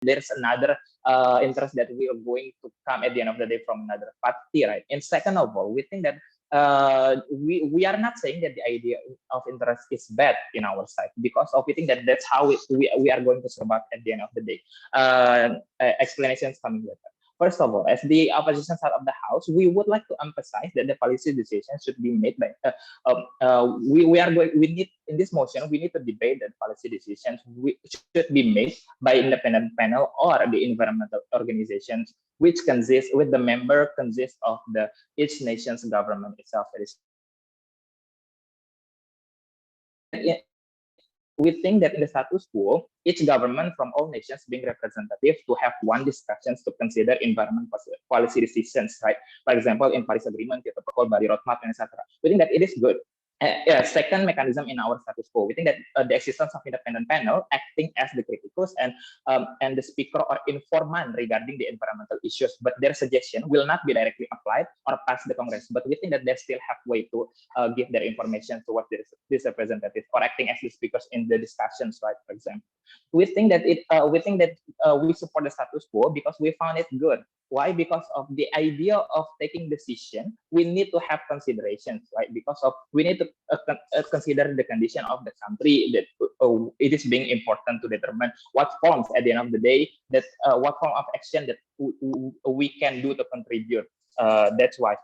there's another interest that we are going to come at the end of the day from another party, right? And second of all, we think that we are not saying that the idea of interest is bad in our side, because of we think that that's how we are going to survive at the end of the day. Explanations coming later. First of all, as the opposition side of the house, we would like to emphasize that the policy decisions should be made by we need in this motion we need to debate that policy decisions should be made by independent panel or the environmental organizations, which consist with the member consist of the each nation's government itself. We think that in the status quo, each government from all nations being representative to have one discussions to consider environment policy decisions, right? For example, in Paris Agreement, protocol, Bali Roadmap, and etc. We think that it is good. Second mechanism in our status quo, we think that the existence of independent panel acting as the criticus and the speaker or informant regarding the environmental issues, but their suggestion will not be directly applied or pass the Congress. But we think that they still have way to give their information towards this representative or acting as the speakers in the discussions, right? For example, we think that we support the status quo because we found it good. Why? Because of the idea of taking decision, we need to have considerations, right? Because of we need to consider the condition of the country, that it is being important to determine what forms at the end of the day that what form of action that we can do to contribute. That's why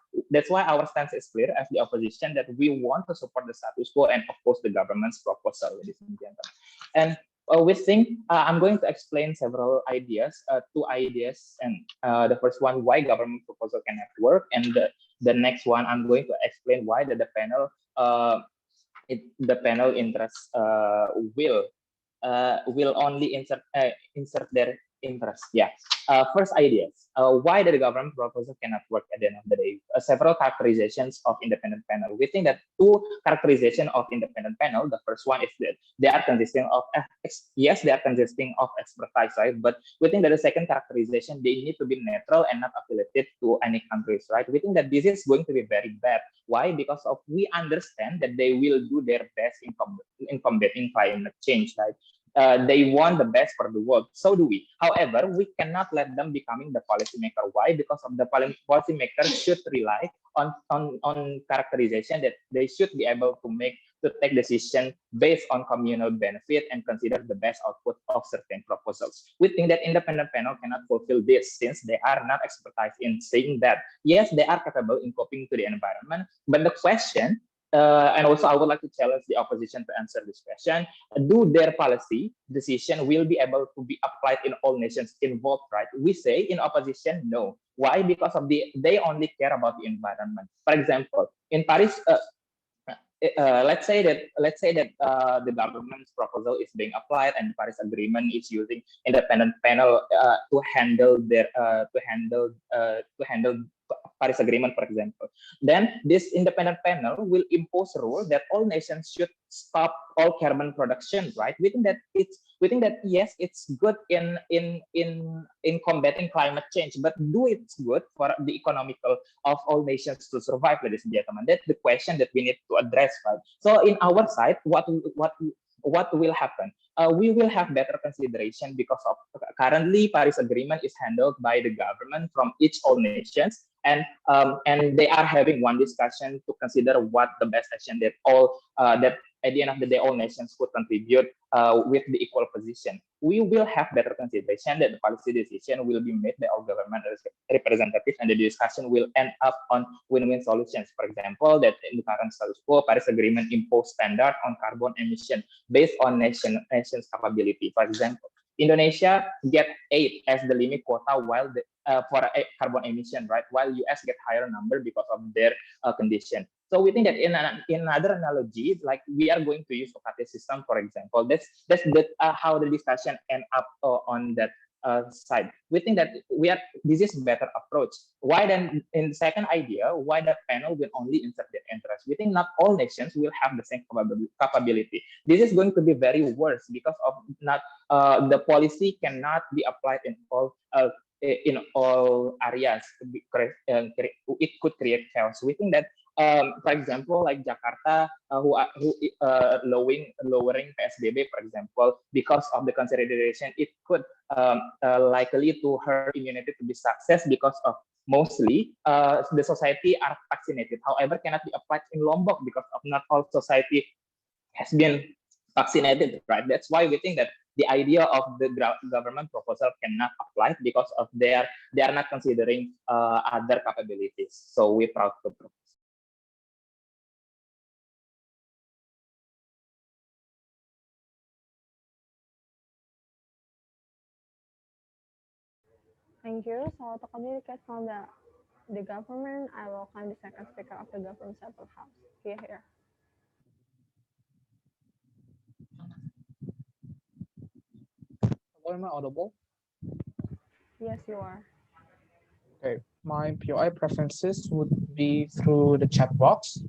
our stance is clear as the opposition, that we want to support the status quo and oppose the government's proposal, ladies and gentlemen. And we think I'm going to explain several ideas, two ideas, and the first one, why government proposal cannot work, and the next one I'm going to explain why the panel the panel interest will only insert their interest. Yeah. First ideas. Why the government proposal cannot work at the end of the day? Several characterizations of independent panel. We think that two characterization of independent panel. The first one is that they are consisting of yes, they are consisting of expertise, right? But we think that the second characterization, they need to be neutral and not affiliated to any countries, right? We think that this is going to be very bad. Why? Because of we understand that they will do their best in combating climate change, right? They want the best for the world. So do we. However, we cannot let them becoming the policymaker. Why? Because of the policymakers should rely on characterization that they should be able to take decision based on communal benefit and consider the best output of certain proposals. We think that independent panel cannot fulfill this since they are not expertise in saying that yes, they are capable in coping to the environment, but the question and also I would like to challenge the opposition to answer this question. Do their policy decision will be able to be applied in all nations involved, right? We say in opposition, no. Why? Because of they only care about the environment. For example, in Paris, let's say that the government's proposal is being applied and the Paris Agreement is using independent panel to handle Paris Agreement, for example. Then this independent panel will impose a rule that all nations should stop all carbon production, right? We think that yes, it's good in combating climate change, but do it's good for the economical of all nations to survive, ladies and gentlemen? That's the question that we need to address, right? So in our side, what will happen? We will have better consideration because of currently Paris Agreement is handled by the government from each all nations, and they are having one discussion to consider what the best action that that at the end of the day all nations could contribute with the equal position. We will have better consideration that the policy decision will be made by all government representatives, and the discussion will end up on win-win solutions. For example, that in the current status quo, Paris Agreement impose standard on carbon emission based on nation's capability. For example, Indonesia get 8 as the limit quota while for carbon emission, right? While US get higher number because of their condition. So we think that in another analogy, like we are going to use Ocate system, for example. That's how the discussion end up on that side. We think that this is a better approach. Why then? In the second idea, why the panel will only insert their interest? We think not all nations will have the same capability. This is going to be very worse because of not the policy cannot be applied in all in all areas. It could create chaos. We think that, for example, like Jakarta, lowering PSBB, for example, because of the consideration, it could likely to hurt immunity to be success because of mostly the society are vaccinated. However, cannot be applied in Lombok because of not all society has been vaccinated, right? That's why we think that the idea of the government proposal cannot apply because of they are not considering other capabilities. So we're proud to propose. Thank you. So to communicate from the government, I will climb the second speaker of the government sample house. Here. Hello, am I audible? Yes, you are. Okay, my POI preferences would be through the chat box.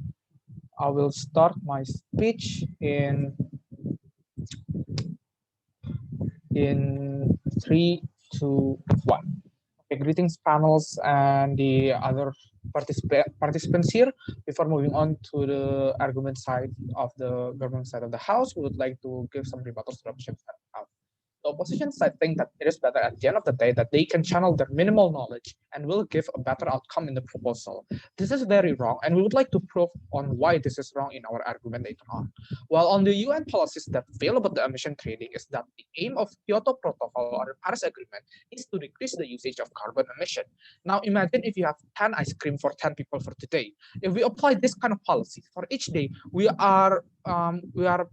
I will start my speech in 3, 2, 1. Okay, greetings panels and the other participants here. Before moving on to the argument side of the government side of the house, we would like to give some rebuttals to the opposition side of the house. The opposition side think that it is better at the end of the day that they can channel their minimal knowledge and will give a better outcome in the proposal. This is very wrong, and we would like to prove on why this is wrong in our argument later on. While on the UN policies that fail about the emission trading is that the aim of Kyoto Protocol or the Paris Agreement is to decrease the usage of carbon emission. Now imagine if you have 10 ice cream for 10 people for today. If we apply this kind of policy for each day, we are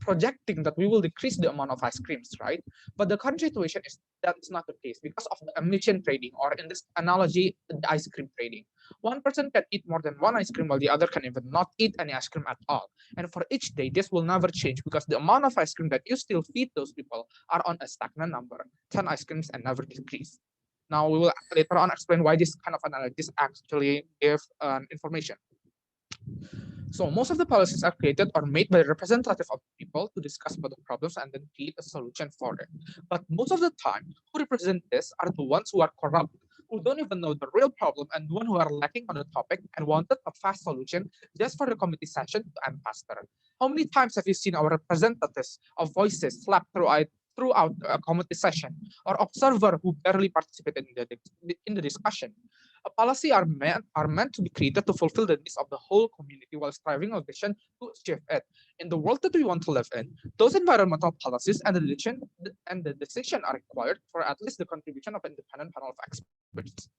projecting that we will decrease the amount of ice creams, right? But the current situation is that is not the case because of the emission trading, or in this analogy, the ice cream trading. One person can eat more than one ice cream while the other can even not eat any ice cream at all. And for each day, this will never change because the amount of ice cream that you still feed those people are on a stagnant number, 10 ice creams, and never decrease. Now we will later on explain why this kind of analysis actually give information. So most of the policies are created or made by representatives of people to discuss about the problems and then create a solution for it. But most of the time, who represent this are the ones who are corrupt, who don't even know the real problem, and the one who are lacking on the topic and wanted a fast solution just for the committee session to end faster. How many times have you seen our representatives of voices slapped throughout a committee session, or observer who barely participated in the discussion? A policy are meant to be created to fulfill the needs of the whole community while striving a vision to achieve it. In the world that we want to live in, those environmental policies and the decision are required for at least the contribution of independent panel of experts.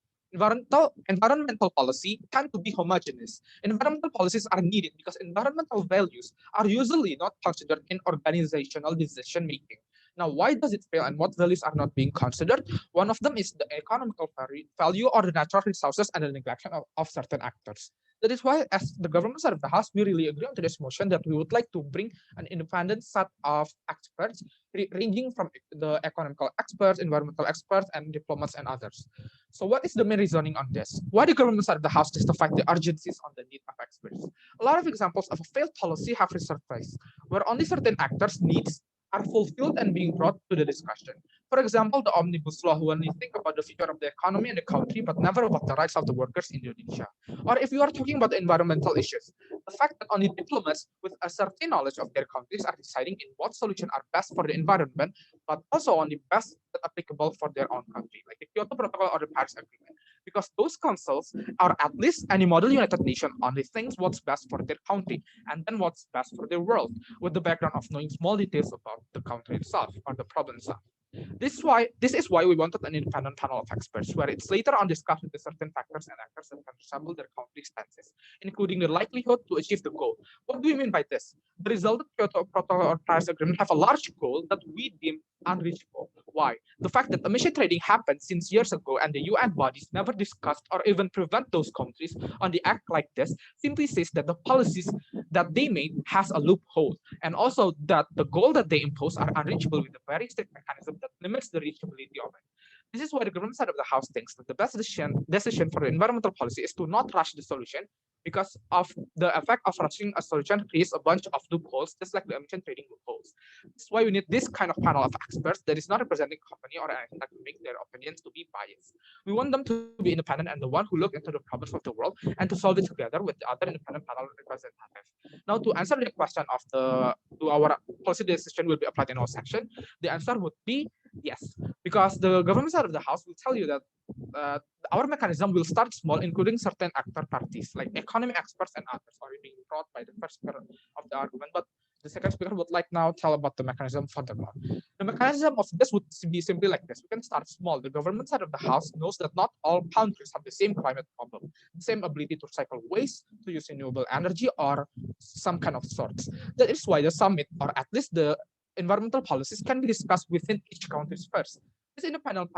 Environmental policy tend to be homogeneous. Environmental policies are needed because environmental values are usually not considered in organizational decision making. Now, why does it fail and what values are not being considered? One of them is the economical value or the natural resources and the neglect of certain actors. That is why, as the government side of the House, we really agree on to this motion that we would like to bring an independent set of experts, ranging from the economical experts, environmental experts, and diplomats and others. So, what is the main reasoning on this? Why the government side of the House justify the urgencies on the need of experts? A lot of examples of a failed policy have resurfaced, where only certain actors' needs are fulfilled and being brought to the discussion. For example, the omnibus law, when we think about the future of the economy and the country, but never about the rights of the workers in Indonesia. Or if you are talking about the environmental issues, the fact that only diplomats with a certain knowledge of their countries are deciding in what solution are best for the environment, but also only best applicable for their own country, like the Kyoto Protocol or the Paris Agreement. Because those councils, or at least any model United Nation, only thinks what's best for their country and then what's best for their world, with the background of knowing small details about the country itself or the problem itself. This is why we wanted an independent panel of experts, where it's later on discussed with the certain factors and actors that can resemble their country stances, including the likelihood to achieve the goal. What do we mean by this? The resultant Kyoto Protocol or Paris Agreement have a large goal that we deem unreachable. Why? The fact that emission trading happened since years ago and the UN bodies never discussed or even prevent those countries on the act like this simply says that the policies that they made has a loophole, and also that the goal that they impose are unreachable with a very strict mechanism that limits the reachability of it. This is why the government side of the House thinks that the best decision for the environmental policy is to not rush the solution, because of the effect of rushing a solution creates a bunch of loopholes, just like the emission trading loopholes. That's why we need this kind of panel of experts that is not representing company or anything that will make their opinions to be biased. We want them to be independent and the one who look into the problems of the world and to solve it together with the other independent panel representative. Now, to answer the question of do our policy decision will be applied in all section, the answer would be yes, because the government side of the house will tell you that uh, our mechanism will start small, including certain actor parties like economic experts and others already being brought by the first speaker of the argument. But the second speaker would like now tell about the mechanism furthermore. The mechanism of this would be simply like this. We can start small. The government side of the house knows that not all countries have the same climate problem, the same ability to recycle waste, to use renewable energy, or some kind of sorts. That is why the summit, or at least the environmental policies, can be discussed within each countries first. These independent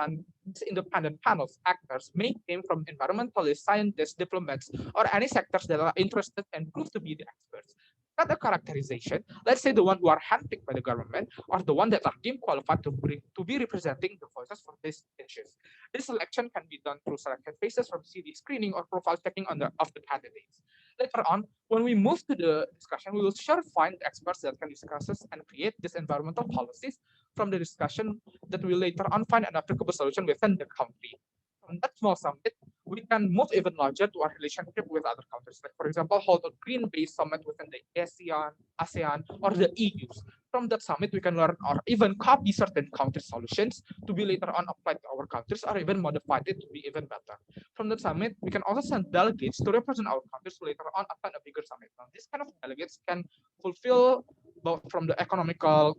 panels actors may came from environmentalists, scientists, diplomats, or any sectors that are interested and prove to be the experts. Not a characterization. Let's say the one who are handpicked by the government or the one that are deemed qualified to be representing the voices for these issues. This selection can be done through selected phases from CV screening or profile checking of the candidates. Later on, when we move to the discussion, we will sure find experts that can discuss and create these environmental policies from the discussion that will later on find an applicable solution within the country. From that small summit, we can move even larger to our relationship with other countries. Like, for example, hold a green-based summit within the ASEAN, or the EU. From that summit, we can learn or even copy certain country solutions to be later on applied to our countries or even modified it to be even better. From the summit, we can also send delegates to represent our countries to later on attend a bigger summit. Now, this kind of delegates can fulfill both from the economical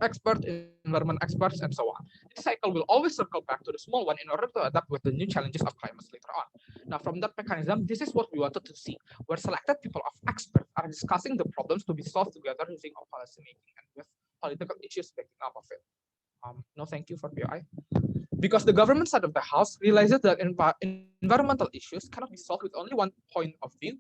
expert, environment experts, and so on. This cycle will always circle back to the small one in order to adapt with the new challenges of climate later on. Now, from that mechanism, this is what we wanted to see, where selected people of experts are discussing the problems to be solved together using our policy making and with political issues backing up of it. No, thank you for PI. Because the government side of the house realizes that environmental issues cannot be solved with only one point of view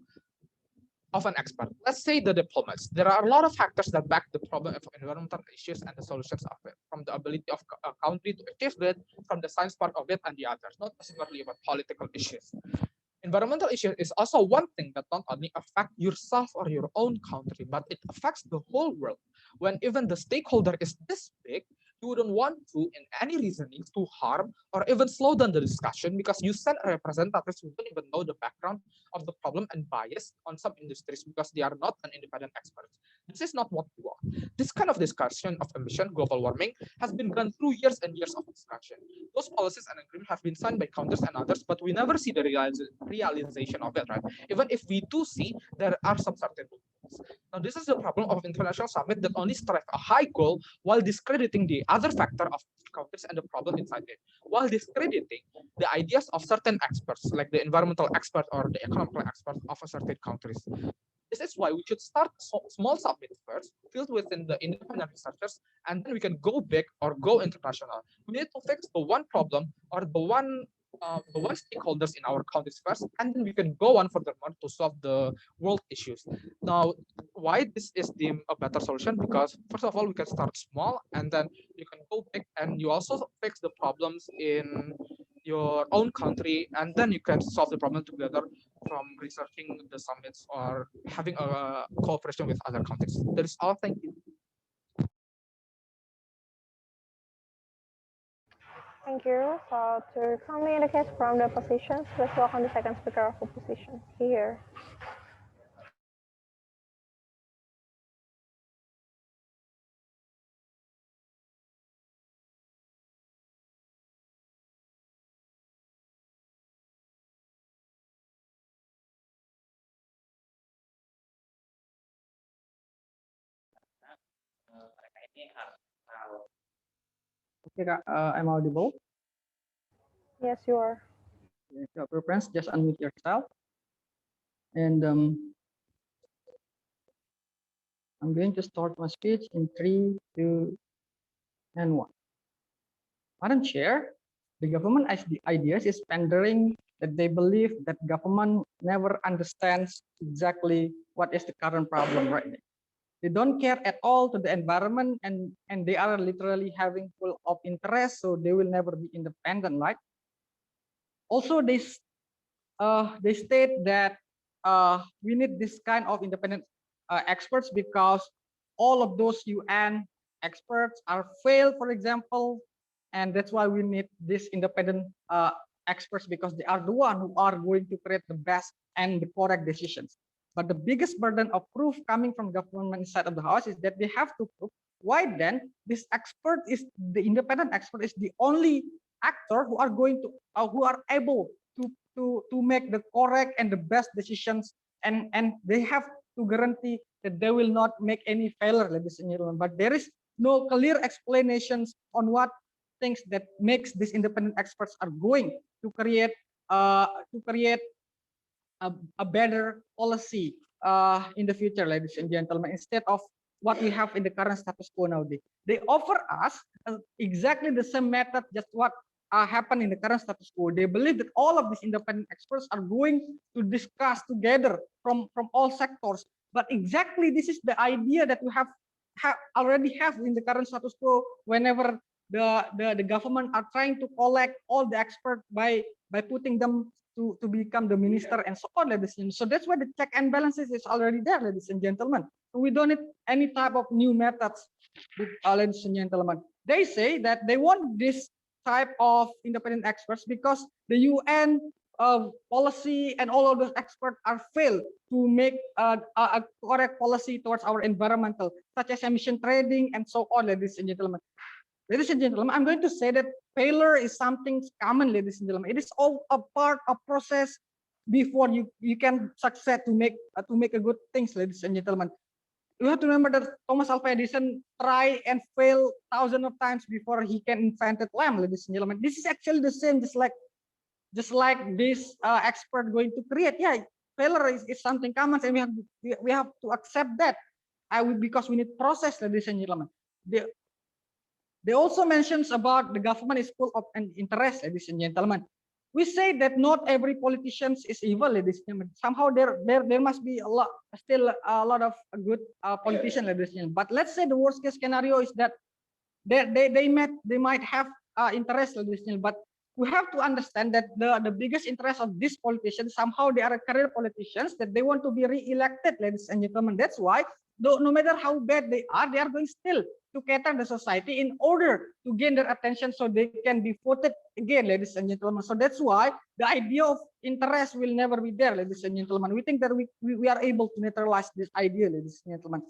of an expert. Let's say the diplomats. There are a lot of factors that back the problem of environmental issues and the solutions of it, from the ability of a country to achieve it, from the science part of it, and the others, not simply about political issues. Environmental issue is also one thing that not only affect yourself or your own country, but it affects the whole world. When even the stakeholder is this big, you wouldn't want to, in any reasonings, to harm or even slow down the discussion because you send a representative who don't even know the background of the problem and bias on some industries because they are not an independent expert. This is not what we want. This kind of discussion of emission, global warming, has been gone through years and years of discussion. Those policies and agreements have been signed by countries and others, but we never see the realization of it, right? Even if we do see, there are some certain loopholes. Now, this is the problem of international summit that only strive a high goal while discrediting the other factor of countries and the problem inside it, while discrediting the ideas of certain experts, like the environmental expert or the economical expert of a certain countries. This is why we should start small summit first, filled within the independent researchers, and then we can go big or go international. We need to fix the one problem or the one stakeholders in our countries first, and then we can go on furthermore to solve the world issues. Now, why this is deemed a better solution? Because first of all, we can start small, and then you can go big, and you also fix the problems in your own country, and then you can solve the problem together from researching the summits or having a cooperation with other countries. That is all. Thank you. Thank you. So to communicate from the positions, let's welcome the second speaker of opposition here. Okay, Kak, I'm audible. Yes, you are. Your preference, just unmute yourself. And I'm going to start my speech in 3, 2, and 1. Madam Chair, the government ideas is pandering that they believe that government never understands exactly what is the current problem right now. They don't care at all to the environment, and they are literally having full of interest, so they will never be independent, right? Also, they state that we need this kind of independent experts because all of those UN experts are failed, for example, and that's why we need this independent experts, because they are the one who are going to create the best and the correct decisions. But the biggest burden of proof coming from government side of the house is that they have to prove why then this expert is the independent expert is the only actor who are going to who are able to make the correct and the best decisions, and they have to guarantee that they will not make any failure, ladies and gentlemen. But there is no clear explanations on what things that makes these independent experts are going to create a better policy in the future, ladies and gentlemen, instead of what we have in the current status quo nowadays. They offer us exactly the same method, just what happened in the current status quo. They believe that all of these independent experts are going to discuss together from all sectors. But exactly this is the idea that we already have in the current status quo. Whenever the government are trying to collect all the experts by putting them to become the minister and so on, ladies and gentlemen. So that's why the check and balances is already there, ladies and gentlemen. So we don't need any type of new methods, ladies and gentlemen. They say that they want this type of independent experts because the UN policy and all of those experts are failed to make a correct policy towards our environmental, such as emission trading and so on, ladies and gentlemen. Ladies and gentlemen, I'm going to say that failure is something common, ladies and gentlemen. It is all a part of process before you can succeed to make a good things, ladies and gentlemen. You have to remember that Thomas Alva Edison try and fail thousands of times before he can invented lamp, ladies and gentlemen. This is actually the same, just like this expert going to create. Yeah, failure is something common, and we have to accept that. Because we need process, ladies and gentlemen. They also mentions about the government is full of an interest, ladies and gentlemen. We say that not every politician is evil, ladies and gentlemen. Somehow there must be still a lot of good politicians, ladies and gentlemen. But let's say the worst case scenario is that they might have interest, ladies and gentlemen. But we have to understand that the biggest interest of these politicians, somehow they are career politicians, that they want to be re-elected, ladies and gentlemen. That's why, no matter how bad they are going still to cater the society in order to gain their attention so they can be voted again, ladies and gentlemen. So that's why the idea of interest will never be there, ladies and gentlemen. We think that we are able to neutralize this idea, ladies and gentlemen.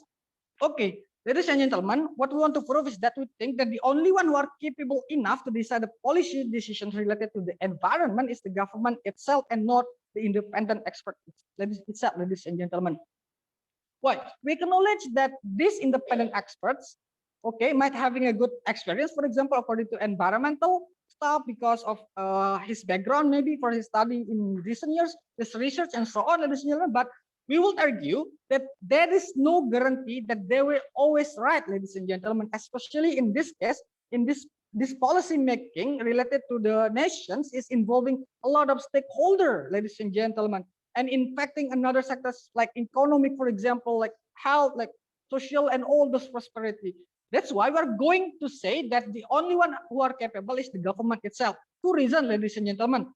Okay, ladies and gentlemen, what we want to prove is that we think that the only one who are capable enough to decide the policy decisions related to the environment is the government itself and not the independent expert itself, ladies and gentlemen. Why? We acknowledge that these independent experts, okay, might having a good experience, for example, according to environmental stuff because of his background, maybe for his study in recent years, his research and so on, ladies and gentlemen. But we will argue that there is no guarantee that they will always right, ladies and gentlemen, especially in this case, in this policy making related to the nations is involving a lot of stakeholder, ladies and gentlemen, and impacting another sectors like economic, for example, like health, like social and all those prosperity. That's why we're going to say that the only one who are capable is the government itself. Two reasons, ladies and gentlemen.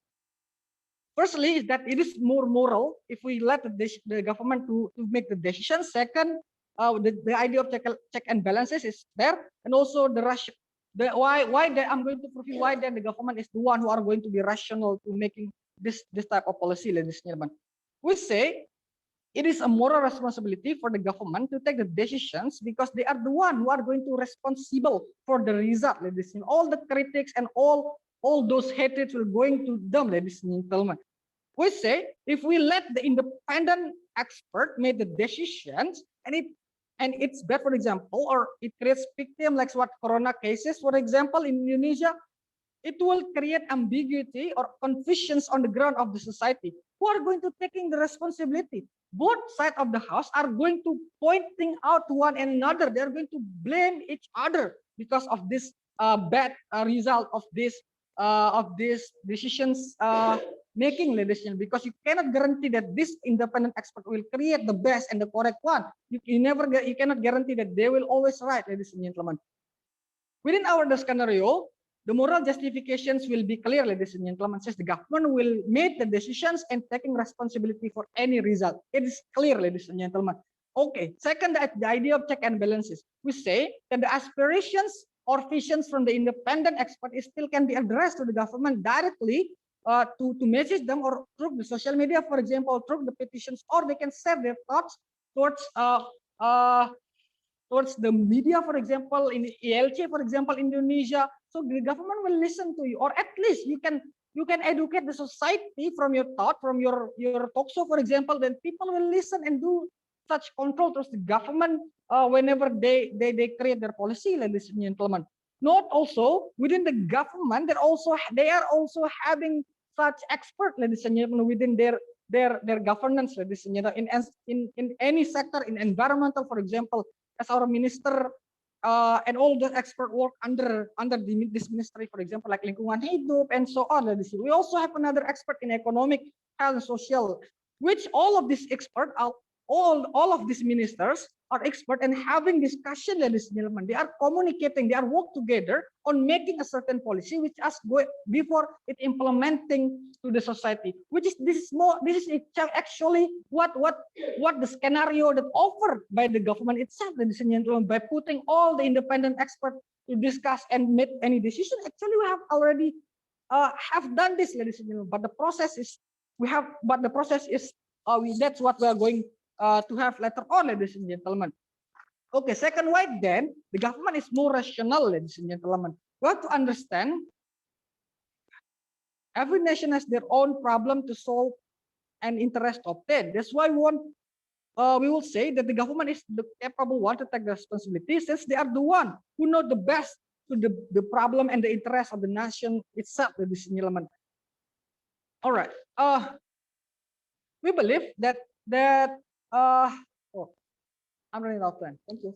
Firstly, is that it is more moral if we let the government to make the decision. Second, the idea of check and balances is there, and also why that I'm going to prove you why then the government is the one who are going to be rational to making this type of policy, ladies and gentlemen. We say it is a moral responsibility for the government to take the decisions because they are the one who are going to responsible for the result, ladies and all the critics and all those hatreds will going to them, ladies and gentlemen. We say if we let the independent expert make the decisions and it's bad, for example, or it creates victim like what corona cases, for example, in Indonesia, it will create ambiguity or confusions on the ground of the society. Who are going to taking the responsibility? Both sides of the house are going to pointing out to one another. They are going to blame each other because of this bad result of this decisions making, ladies and gentlemen. Because you cannot guarantee that this independent expert will create the best and the correct one. You cannot guarantee that they will always right, ladies and gentlemen. Within our scenario, the moral justifications will be clear, ladies and gentlemen, since the government will make the decisions and taking responsibility for any result. It is clear, ladies and gentlemen. Okay, second, the idea of check and balances. We say that the aspirations or visions from the independent expert is still can be addressed to the government directly to message them or through the social media, for example, through the petitions, or they can share their thoughts towards uh, towards the media, for example, in ELC, for example, Indonesia. So the government will listen to you, or at least you can educate the society from your thought, from your talk show, for example. Then people will listen and do such control towards the government whenever they create their policy, ladies and gentlemen. Not also within the government, they are also having such expert, ladies and gentlemen, within their governance, ladies and gentlemen, in any sector, in environmental, for example, as our minister and all the expert work under this ministry, for example, like lingkungan hidup and so on. We also have another expert in economic, health, and social, which all of these experts are all of these ministers are expert and having discussion, ladies and gentlemen. They are communicating, they are work together on making a certain policy, which us go before it implementing to the society. Which is this is actually what the scenario that offered by the government itself, ladies and gentlemen, by putting all the independent experts to discuss and make any decision. Actually, we have already have done this, ladies and gentlemen. But the process is that's what we are going to have later on, ladies and gentlemen. Okay, second, why then the government is more rational, ladies and gentlemen. We have to understand every nation has their own problem to solve and interest to obtain. That's why we will say that the government is the capable one to take the responsibility, since they are the one who know the best to the problem and the interest of the nation itself, ladies and gentlemen. All right. We believe that oh, I'm running out of time. Thank you.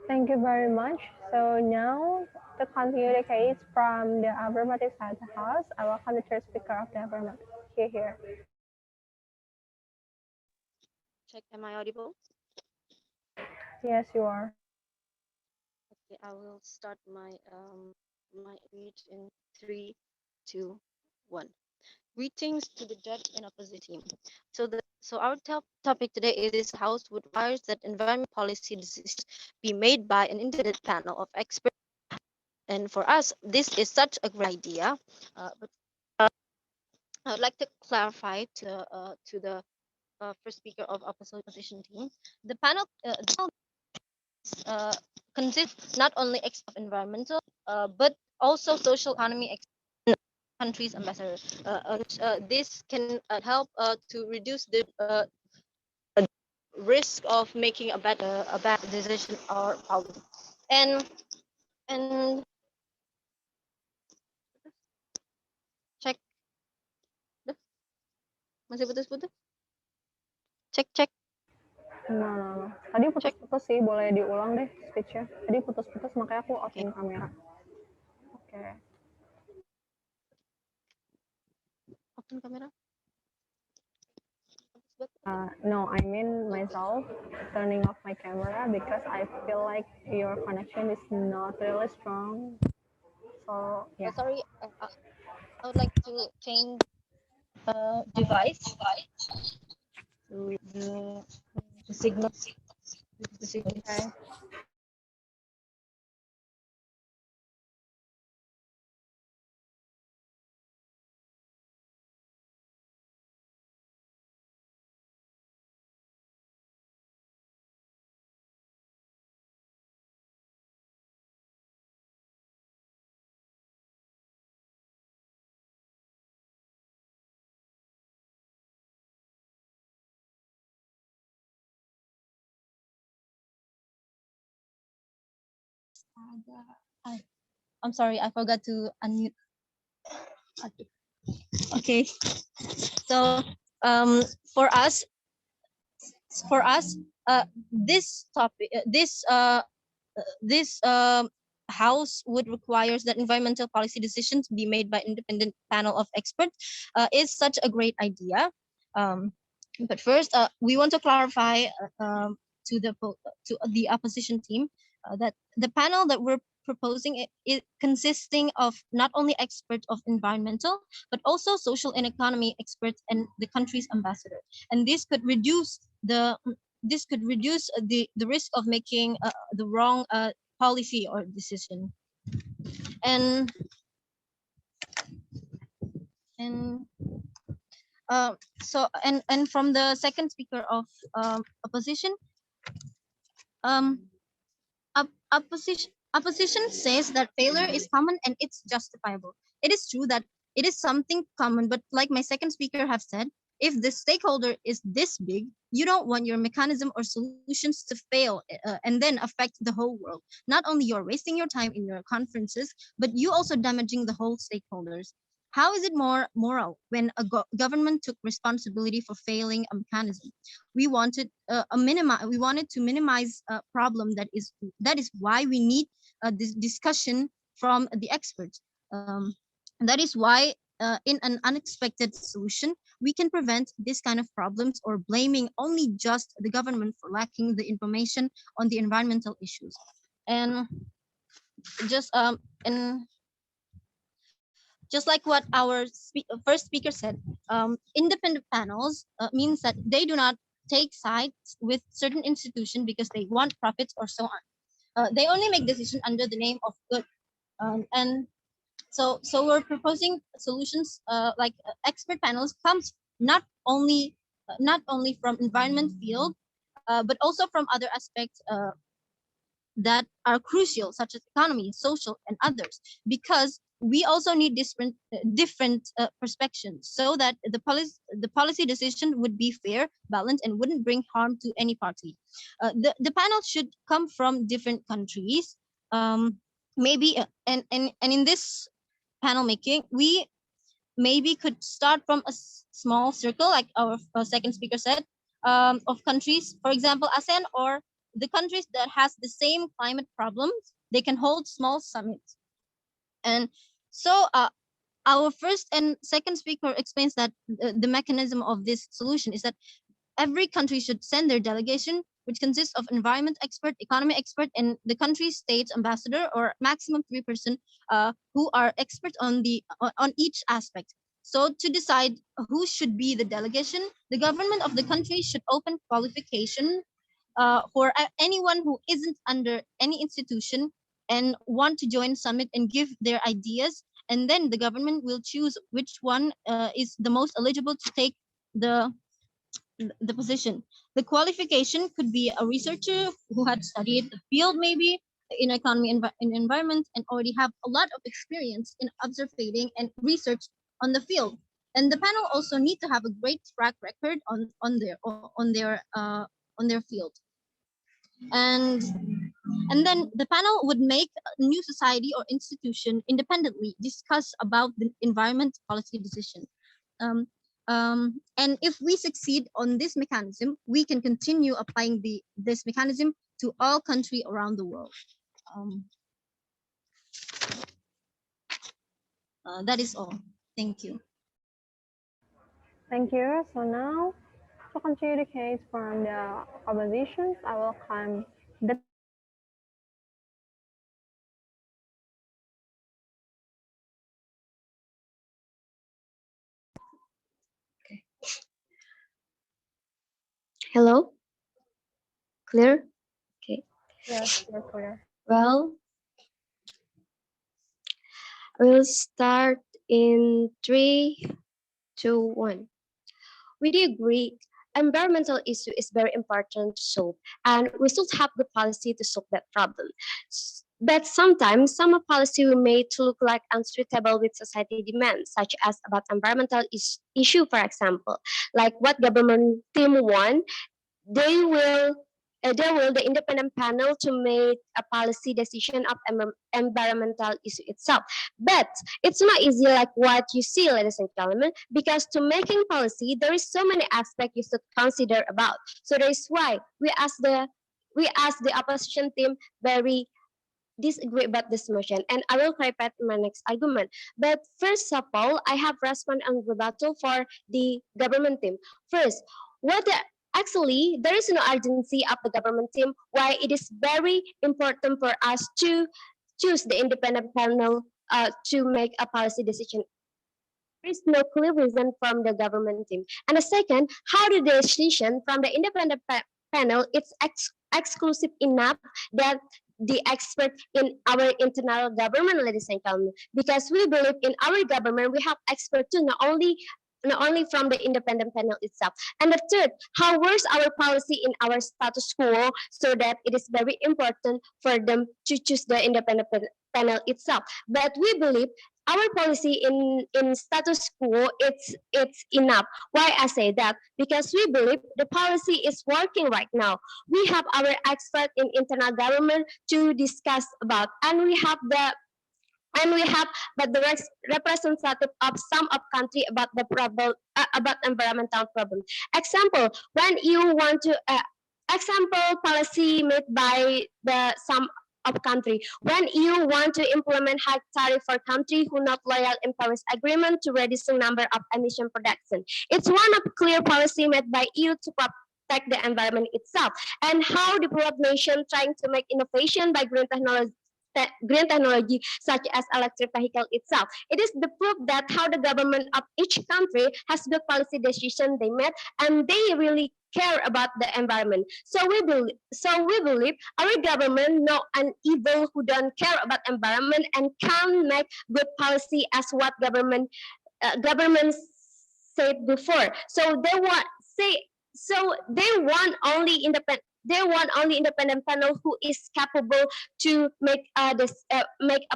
Thank you very much. So now, to continue the case from the affirmative side of the house, I welcome the third speaker of the affirmative. Here. Check, am I audible? Yes, you are. Okay, I will start my my speech in 3, 2, 1. Greetings to the judge and opposite team. So our topic today is House would requires that environment policy decisions be made by an independent panel of experts. And for us, this is such a great idea. But I would like to clarify to the first speaker of opposition team. The panel consists not only of environmental, but also social economy countries ambassador. This can help to reduce the risk of making a bad decision or policy. And check. Masih putus-putus? Cek. No. Tadi putus-putus sih, boleh diulang deh speech-nya. Tadi putus-putus, makanya aku open kamera. Oke. Open kamera. No, I mean myself turning off my camera because I feel like your connection is not really strong. So yeah. Sorry, I would like to change device to the signal. Okay. I'm sorry, I forgot to unmute. Okay, so for us, this topic, this house would requires that environmental policy decisions be made by independent panel of experts is such a great idea. But first, we want to clarify to the opposition team that the panel that we're proposing it consisting of not only experts of environmental, but also social and economy experts and the country's ambassador. And this could reduce the risk of making the wrong policy or decision. And and and from the second speaker of opposition, um, opposition says that failure is common and it's justifiable. It is true that it is something common, but like my second speaker have said, if the stakeholder is this big, you don't want your mechanism or solutions to fail and then affect the whole world. Not only you're wasting your time in your conferences, but you also damaging the whole stakeholders. How is it more moral when a government took responsibility for failing a mechanism? We wanted to minimize a problem that is why we need this discussion from the experts. That is why in an unexpected solution, we can prevent this kind of problems or blaming only just the government for lacking the information on the environmental issues. And just and just like what our first speaker said, independent panels means that they do not take sides with certain institution because they want profits or so on. They only make decisions under the name of good. And so we're proposing solutions like expert panels comes not only from environment field, but also from other aspects that are crucial, such as economy, social, and others, because we also need different perspectives so that the policy decision would be fair, balanced, and wouldn't bring harm to any party. The panel should come from different countries. Maybe and in this panel making, we maybe could start from a small circle, like our second speaker said, of countries, for example, ASEAN, or the countries that has the same climate problems. They can hold small summits. And so our first and second speaker explains that the mechanism of this solution is that every country should send their delegation, which consists of environment expert, economy expert, and the country state's ambassador, or maximum 3 person who are experts on each aspect. So to decide who should be the delegation, the government of the country should open qualification for anyone who isn't under any institution and want to join summit and give their ideas, and then the government will choose which one is the most eligible to take the position. The qualification could be a researcher who had studied the field, maybe in economy and in environment, and already have a lot of experience in observing and research on the field. And the panel also need to have a great track record on their field. And then the panel would make a new society or institution independently discuss about the environment policy decision. And if we succeed on this mechanism, we can continue applying this mechanism to all countries around the world. That is all. Thank you. Thank you. So now, to continue the case from the oppositions, I welcome the Hello? Clear? Okay. yes, you're clear. Well, we'll start in 3, 2, 1. We do agree environmental issue is very important to solve, and we should have the policy to solve that problem. But sometimes some policy we made to look like unsuitable with society demands, such as about environmental issue, for example, like what government team want. They will the independent panel to make a policy decision of environmental issue itself. But it's not easy like what you see, ladies and gentlemen, because to making policy there is so many aspects you should consider about. So that is why we ask the opposition team very disagree about this motion, and I will repeat my next argument. But first of all, I have respond and rebuttal for the government team. First, actually there is no urgency of the government team why it is very important for us to choose the independent panel to make a policy decision. There is no clear reason from the government team. And the second, how the decision from the independent panel is exclusive enough that the expert in our internal government, ladies and gentlemen, because we believe in our government, we have experts too, not only from the independent panel itself. And the third, how works our policy in our status quo, so that it is very important for them to choose the independent panel itself. But we believe our policy in status quo, it's enough. Why I say that? Because we believe the policy is working right now. We have our expert in internal government to discuss about, and we have but the representative of some of country about the problem, about environmental problem. Example, when you want to example policy made by the some of country, when you want to implement high tariff for country who not loyal in Paris Agreement to reducing number of emission production. It's one of clear policy made by EU to protect the environment itself, and how developed nation trying to make innovation by green technology such as electric vehicle itself. It is the proof that how the government of each country has good policy decision they made, and they really care about the environment. So we believe our government know an evil who don't care about environment and can make good policy as what government said before. So they want only independent panel who is capable to make a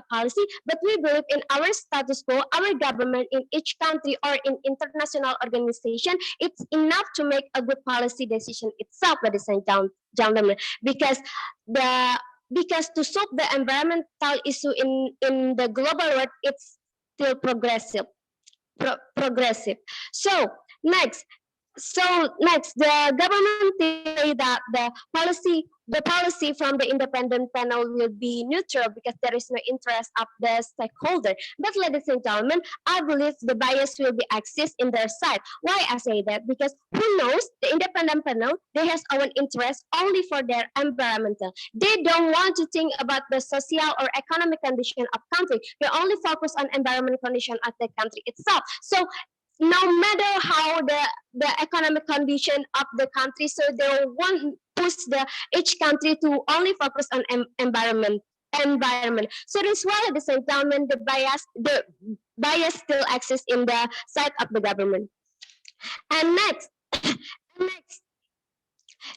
policy. But we believe in our status quo, our government in each country or in international organization, it's enough to make a good policy decision itself, ladies and gentlemen, because the because to solve the environmental issue in the global world, it's still progressive. So next, the government say that the policy from the independent panel will be neutral because there is no interest of the stakeholder. But ladies and gentlemen, I believe the bias will be exist in their side. Why I say that? Because who knows, the independent panel, they has own interest only for their environmental. They don't want to think about the social or economic condition of country. They only focus on environment condition of the country itself. So no matter how the economic condition of the country, so they want push each country to only focus on environment. So that's why at the same time when the bias still exists in the side of the government. And next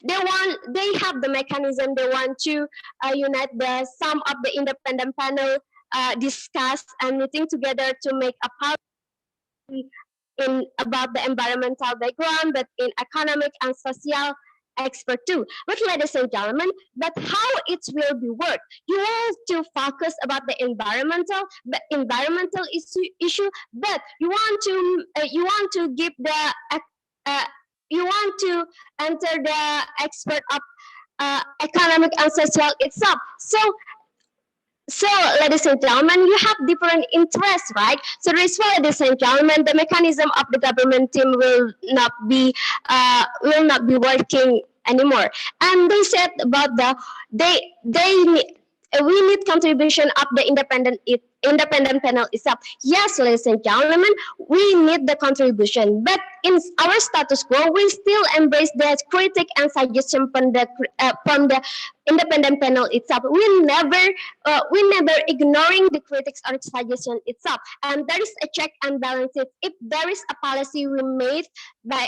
they have the mechanism, they want to unite the some of the independent panel, discuss and meeting together to make a policy in about the environmental background, but in economic and social expert too. But ladies and gentlemen, but how it will be work? You want to focus about the environmental issue, but you want to give the you want to enter the expert of economic and social itself. So, ladies and gentlemen, you have different interests, right? So, that's why, ladies and gentlemen, the mechanism of the government team will not be working anymore. And they said about we need contribution of the independent panel itself. Yes, ladies and gentlemen, we need the contribution, but in our status quo, we still embrace the critic and suggestion from the independent panel itself. We never ignoring the critics or suggestion itself, and there is a check and balances. If there is a policy we made by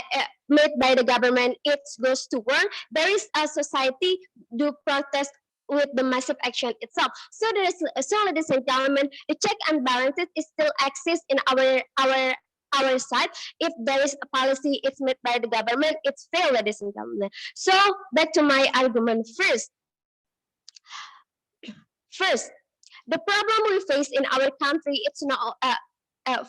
the government, it goes to work. There is a society do protest with the massive action itself. So ladies and gentlemen, the check and balances is still exists in our side. If there is a policy it's made by the government, it's fair, ladies and gentlemen. So back to my argument first. First, the problem we face in our country, it's not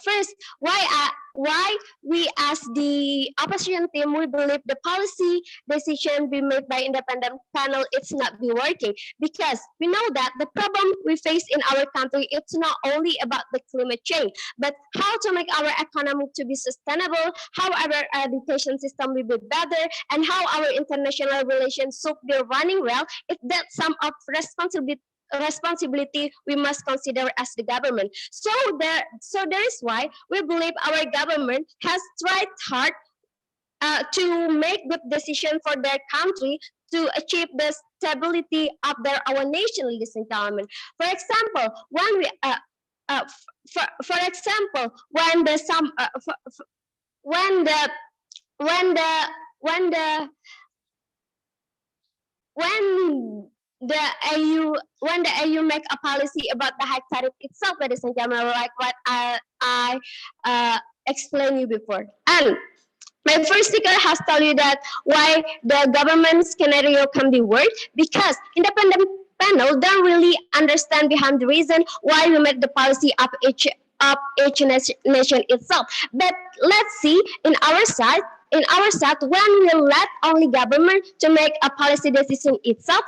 first, why we as the opposition team, we believe the policy decision be made by independent panel, it's not be working, because we know that the problem we face in our country, it's not only about the climate change, but how to make our economy to be sustainable, how our education system will be better, and how our international relations should be running well. If that some of responsibility we must consider as the government. So there is why we believe our government has tried hard to make good decisions for their country to achieve the stability of our nation, ladies and gentlemen. For example, when we for example, when the some when the when the when the when the AU make a policy about the high tariff itself, ladies and gentlemen, like what I explained you before. And my first speaker has told you that why the government scenario can be worse because independent panel don't really understand behind the reason why we make the policy of each nation itself. But let's see in our side when we let only government to make a policy decision itself,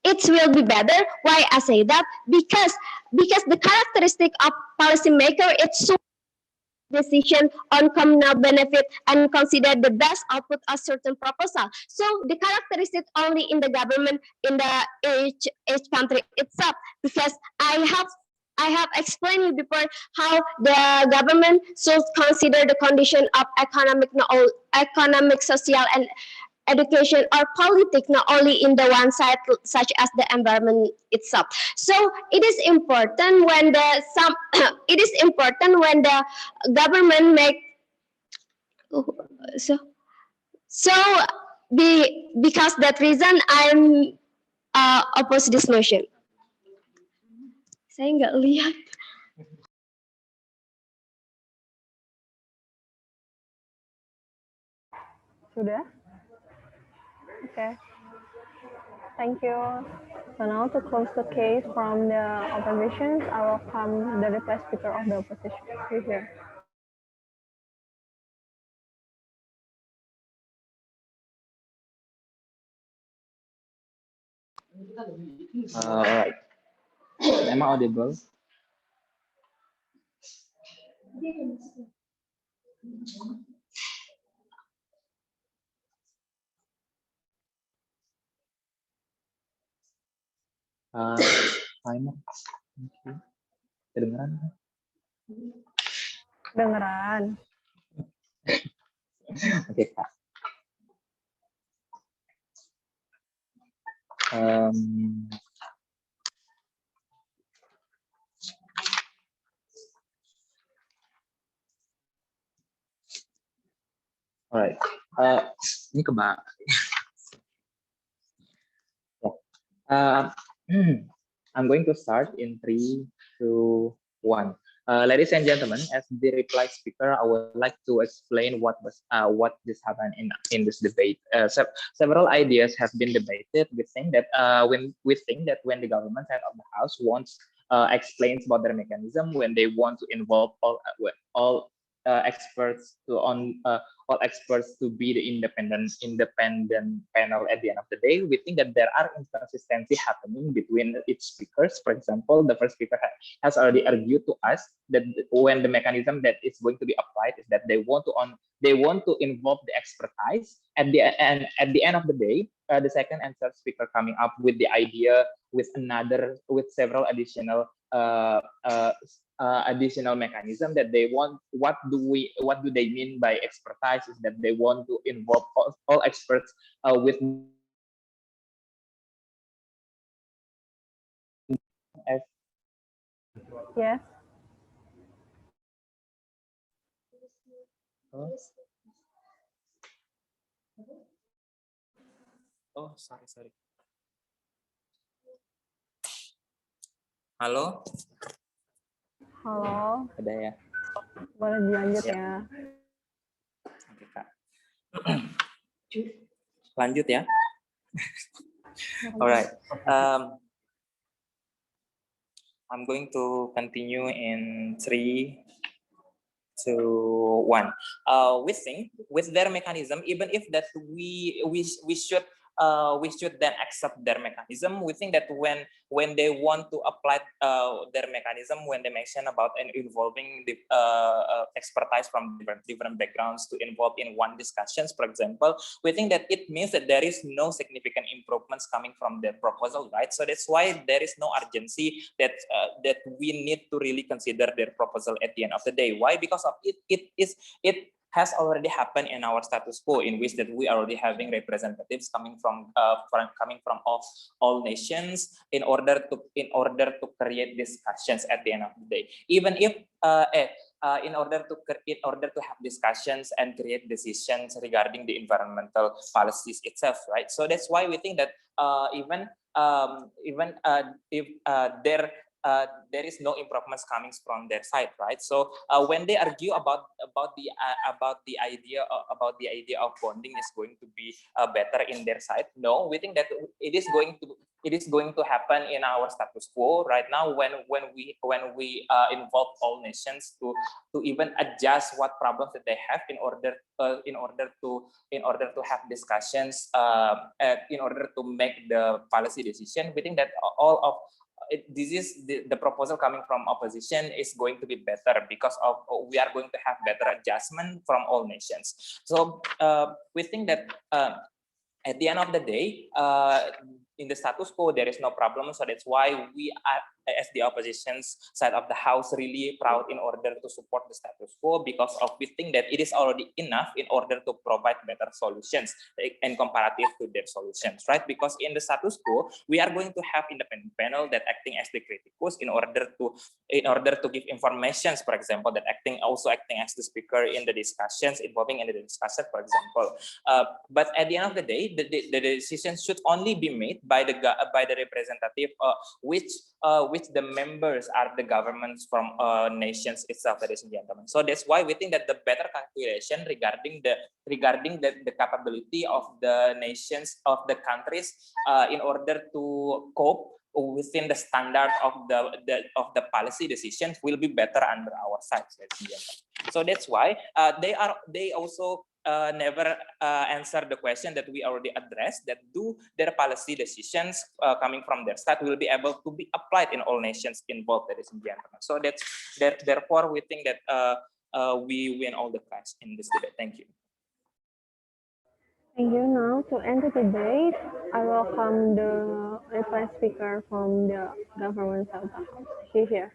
it will be better. Why I say that? Because the characteristic of policymaker it's so decision on communal benefit and consider the best output of certain proposal. So the characteristic only in the government in the each country itself. Because I have explained you before how the government should consider the condition of economic, social, and education or politics not only in the one side such as the environment itself. So it is important when the some it is important when the government make so so because that reason I'm oppose this motion. Saya nggak lihat. Sudah? Okay. Thank you. So now to close the case from the opposition, I welcome the reply speaker of the opposition. Please here. All right. Am I audible? Timer. Kedengeran? Dengeran. Oke, Kak. Alright, ini kebak. I'm going to start in 3, 2, 1. Ladies and gentlemen, as the reply speaker, I would like to explain what just happened in this debate. Several ideas have been debated. We think that when the government side of the house wants explains about their mechanism, when they want to involve all experts to be the independent panel at the end of the day, we think that there are inconsistency happening between each speakers. For example, the first speaker has already argued to us that when the mechanism that is going to be applied is that they want to involve the expertise at the end of the day. The second and third speaker coming up with the idea with several additional additional mechanism that they want. What do they mean by expertise? Is that they want to involve all experts with Yes. Oh, sorry. Halo? Halo. ada ya. Boleh dilanjut ya. Oke, Kak. Lanjut ya. Alright. I'm going to continue in 3, 2, 1. We think with their mechanism, even if that we should we should then accept their mechanism. We think that when they want to apply their mechanism, when they mention about and involving the expertise from different backgrounds to involve in one discussions, for example, we think that it means that there is no significant improvements coming from their proposal, right? So that's why there is no urgency that that we need to really consider their proposal at the end of the day. Why? Because of it has already happened in our status quo, in which that we are already having representatives coming from all nations in order to create discussions at the end of the day. Even if in order to have discussions and create decisions regarding the environmental policies itself, right? So that's why we think that even if there is no improvements coming from their side, right? So when they argue about the idea of bonding is going to be better in their side, no, we think that it is going to happen in our status quo right now when we involve all nations to even adjust what problems that they have in order to have discussions in order to make the policy decision. We think that all of this is the proposal coming from opposition is going to be better because of we are going to have better adjustment from all nations. So we think that at the end of the day, in the status quo, there is no problem. So that's why we are, as the opposition's side of the house, really proud in order to support the status quo, because of we think that it is already enough in order to provide better solutions and comparative to their solutions, right? Because in the status quo, we are going to have independent panel that acting as the criticus in order to give informations, for example, that acting as the speaker in the discussions, involving in the discussion, for example. But at the end of the day, the decision should only be made by the representative, which the members are the governments from nations itself, ladies and gentlemen. So that's why we think that the better calculation regarding the capability of the nations, of the countries, in order to cope within the standard of the policy decisions will be better under our side, ladies and gentlemen. So that's why they also never answer the question that we already addressed, that do their policy decisions coming from their side will be able to be applied in all nations involved, ladies and gentlemen. So therefore we think that we win all the class in this debate. Thank you. Thank you. Now to end the debate, I welcome the request speaker from the government of the house. She's here.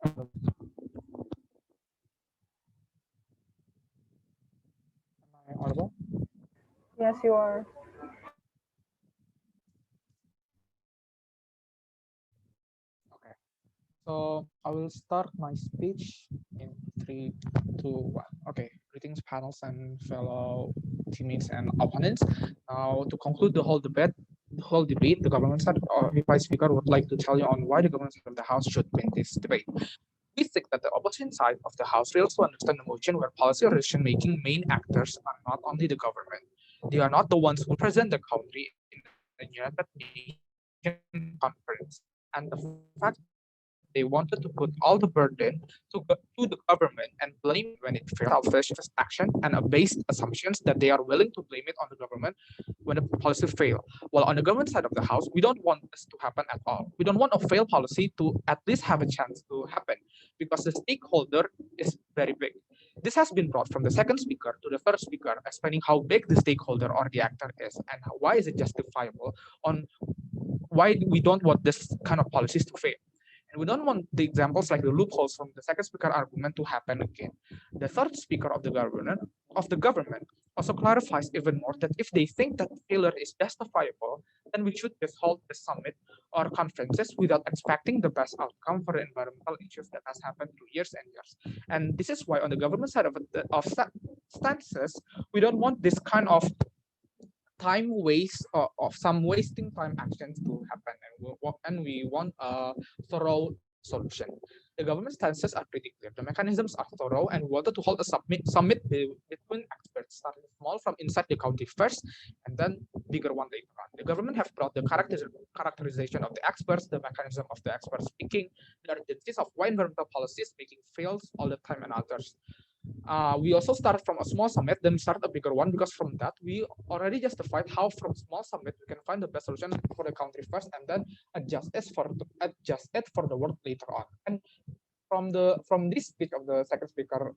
Am I audible? Yes, you are. Okay. So I will start my speech in 3, 2, 1. Okay. Greetings, panels and fellow teammates and opponents. Now, to conclude the whole debate, the government side vice speaker would like to tell you on why the government side of the house should win this debate. We think that the opposition side of the house fails to understand the motion where policy or decision-making main actors are not only the government. They are not the ones who present the country in the United Nations conference. And the fact they wanted to put all the burden to the government and blame when it fails, selfish action and a based assumptions that they are willing to blame it on the government when the policy fail. While on the government side of the house, we don't want this to happen at all. We don't want a failed policy to at least have a chance to happen, because the stakeholder is very big. This has been brought from the second speaker to the first speaker, explaining how big the stakeholder or the actor is and why is it justifiable on why we don't want this kind of policies to fail. And we don't want the examples like the loopholes from the second speaker argument to happen again. The third speaker of the government also clarifies even more that if they think that failure is justifiable, then we should just hold the summit or conferences without expecting the best outcome for the environmental issues that has happened through years and years. And this is why on the government side of stances, we don't want this kind of time waste or of some wasting time actions to happen, and we want a thorough solution. The government stances are pretty clear. The mechanisms are thorough, and we wanted to hold a summit between experts, starting small from inside the country first, and then bigger one later on. The government have brought the characterization of the experts, the mechanism of the expert speaking, the identities of why environmental policies making fails all the time and others. We also start from a small summit, then start a bigger one, because from that we already justified how from small summit we can find the best solution for the country first, and then adjust it for the world later on. And from this speech of the second speaker,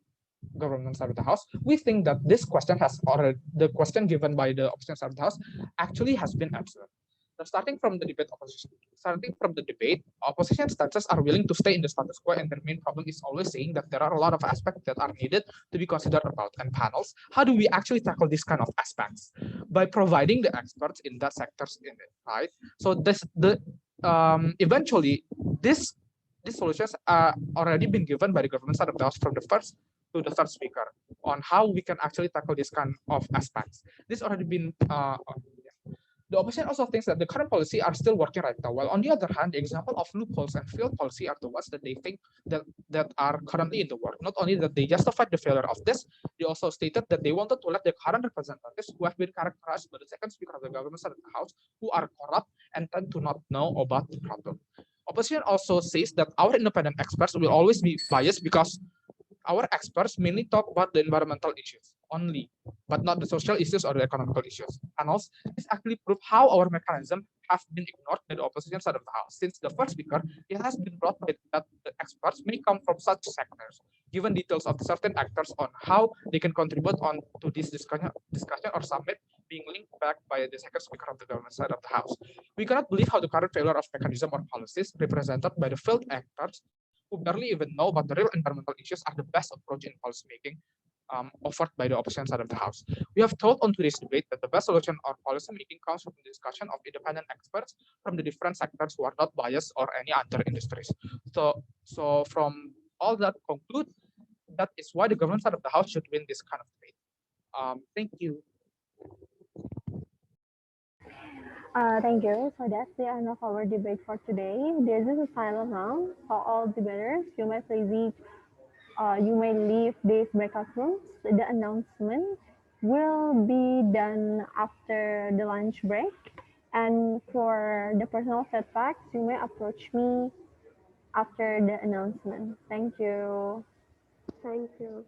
government side of the house, we think that this question has already, the question given by the opposition side of the house actually has been answered. Now, starting from the debate, opposition stances are willing to stay in the status quo, and their main problem is always saying that there are a lot of aspects that are needed to be considered about. And panels, how do we actually tackle this kind of aspects? By providing the experts in that sectors in it, right? So eventually these solutions are already been given by the government side of the house from the first to the third speaker on how we can actually tackle this kind of aspects. This already been the opposition also thinks that the current policy are still working right now, while on the other hand, the example of loopholes and field policy are the ones that they think that are currently in the work. Not only that they justified the failure of this, they also stated that they wanted to let the current representatives who have been characterized by the second speaker of the government side of the house, who are corrupt and tend to not know about the problem. Opposition also says that our independent experts will always be biased because our experts mainly talk about the environmental issues only, but not the social issues or the economical issues. And also, this actually proves how our mechanism have been ignored by the opposition side of the house. Since the first speaker, it has been brought by that the experts may come from such sectors, given details of certain actors on how they can contribute on to this discussion or summit being linked back by the second speaker of the government side of the house. We cannot believe how the current failure of mechanism or policies represented by the field actors who barely even know about the real environmental issues are the best approach in policymaking offered by the opposition side of the house. We have told on today's debate that the best solution or policy making comes from the discussion of independent experts from the different sectors who are not biased or any other industries. So from all that conclude, that is why the government side of the house should win this kind of debate. Thank you. Thank you. So that's the end of our debate for today. This is a final round. For all debaters, you may leave these breakout rooms. The announcement will be done after the lunch break. And for the personal feedback, you may approach me after the announcement. Thank you. Thank you.